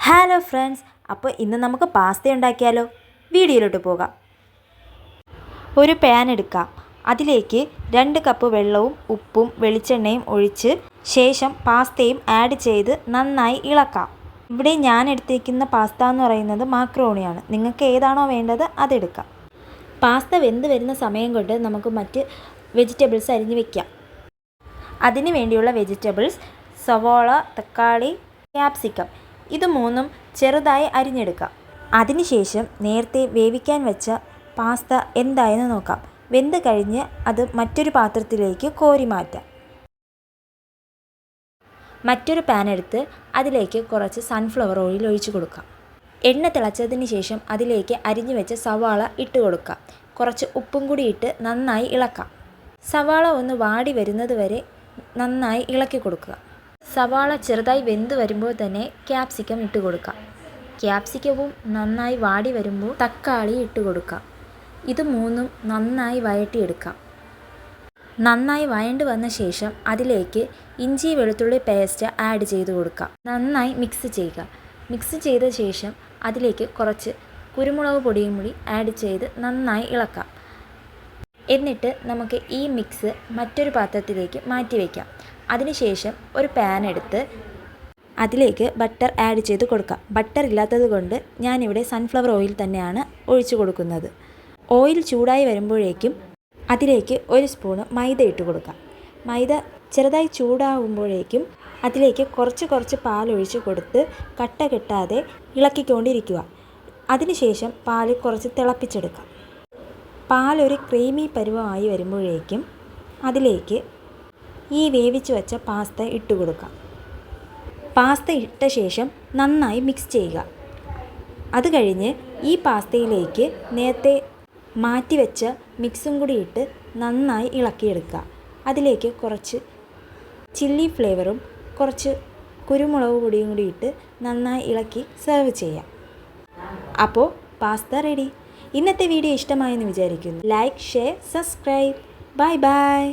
Hello friends, അപ്പോൾ ഇന്ന് നമുക്ക് പാസ്ത ഉണ്ടാക്കിയാലോ? വീഡിയോയിലോട്ട് പോകാം. ഒരു പാൻ എടുക്കാം. അതിലേക്ക് 2 കപ്പ് വെള്ളവും ഉപ്പും വെളിച്ചെണ്ണയും ഒഴിച്ച് ശേഷം പാസ്തയും ആഡ് ചെയ്ത് നന്നായി ഇളക്കാം. ഇവിടെ ഞാൻ എടുത്തിരിക്കുന്ന പാസ്ത എന്ന് പറയുന്നത് മാക്രോണിയാണ്. നിങ്ങൾക്ക് ഏതാണോ വേണ്ടത് അതെടുക്കാം. പാസ്ത വെന്ത് വരുന്ന സമയം കൊണ്ട് നമുക്ക് മറ്റ് വെജിറ്റബിൾസ് അരിഞ്ഞ് വയ്ക്കാം. അതിന് വേണ്ടിയുള്ള വെജിറ്റബിൾസ് സവോള, തക്കാളി, ക്യാപ്സിക്കം ഇത് മൂന്നും ചെറുതായി അരിഞ്ഞെടുക്കാം. അതിനുശേഷം നേരത്തെ വേവിക്കാൻ വെച്ച പാസ്ത എന്തായെന്ന് നോക്കാം. വെന്ത് കഴിഞ്ഞ് അത് മറ്റൊരു പാത്രത്തിലേക്ക് കോരി മാറ്റാം. മറ്റൊരു പാൻ എടുത്ത് അതിലേക്ക് കുറച്ച് സൺഫ്ലവർ ഓയിൽ ഒഴിച്ചു കൊടുക്കാം. എണ്ണ തിളച്ചതിന് ശേഷം അതിലേക്ക് അരിഞ്ഞു വെച്ച സവാള ഇട്ട് കൊടുക്കാം. കുറച്ച് ഉപ്പും കൂടി ഇട്ട് നന്നായി ഇളക്കാം. സവാള ഒന്ന് വാടി വരുന്നത് വരെ നന്നായി ഇളക്കി കൊടുക്കുക. സവാള ചെറുതായി വെന്ത് വരുമ്പോൾ തന്നെ ക്യാപ്സിക്കം ഇട്ട് കൊടുക്കാം. ക്യാപ്സിക്കവും നന്നായി വാടി വരുമ്പോൾ തക്കാളി ഇട്ട് കൊടുക്കാം. ഇത് മൂന്നും നന്നായി വഴറ്റിയെടുക്കാം. നന്നായി വഴണ്ട് വന്ന ശേഷം അതിലേക്ക് ഇഞ്ചി വെളുത്തുള്ളി പേസ്റ്റ് ആഡ് ചെയ്ത് കൊടുക്കാം. നന്നായി മിക്സ് ചെയ്യുക. മിക്സ് ചെയ്ത ശേഷം അതിലേക്ക് കുറച്ച് കുരുമുളക് പൊടിയും കൂടി ആഡ് ചെയ്ത് നന്നായി ഇളക്കാം. എന്നിട്ട് നമുക്ക് ഈ മിക്സ് മറ്റൊരു പാത്രത്തിലേക്ക് മാറ്റി വയ്ക്കാം. അതിനുശേഷം ഒരു പാൻ എടുത്ത് അതിലേക്ക് ബട്ടർ ആഡ് ചെയ്ത് കൊടുക്കാം. ബട്ടർ ഇല്ലാത്തത് കൊണ്ട് ഞാനിവിടെ സൺഫ്ലവർ ഓയിൽ തന്നെയാണ് ഒഴിച്ചു കൊടുക്കുന്നത്. ഓയിൽ ചൂടായി വരുമ്പോഴേക്കും അതിലേക്ക് 1 സ്പൂണ് മൈദ ഇട്ട് കൊടുക്കാം. മൈദ ചെറുതായി ചൂടാകുമ്പോഴേക്കും അതിലേക്ക് കുറച്ച് പാലൊഴിച്ച് കൊടുത്ത് കട്ട കെട്ടാതെ ഇളക്കിക്കൊണ്ടിരിക്കുക. അതിനുശേഷം പാൽ കുറച്ച് തിളപ്പിച്ചെടുക്കാം. പാലൊരു ക്രീമി പരുവമായി വരുമ്പോഴേക്കും അതിലേക്ക് ഈ വേവിച്ച് വെച്ച പാസ്ത ഇട്ട് കൊടുക്കാം. പാസ്ത ഇട്ട ശേഷം നന്നായി മിക്സ് ചെയ്യുക. അത് കഴിഞ്ഞ് ഈ പാസ്തയിലേക്ക് നേരത്തെ മാറ്റി വെച്ച മിക്സും കൂടി ഇട്ട് നന്നായി ഇളക്കിയെടുക്കുക. അതിലേക്ക് കുറച്ച് ചില്ലി ഫ്ലേവറും കുറച്ച് കുരുമുളക് പൊടിയും കൂടി ഇട്ട് നന്നായി ഇളക്കി സെർവ് ചെയ്യാം. അപ്പോൾ പാസ്ത റെഡി. ഇന്നത്തെ വീഡിയോ ഇഷ്ടമായെന്ന് വിചാരിക്കുന്നു. Like, share, subscribe. Bye bye.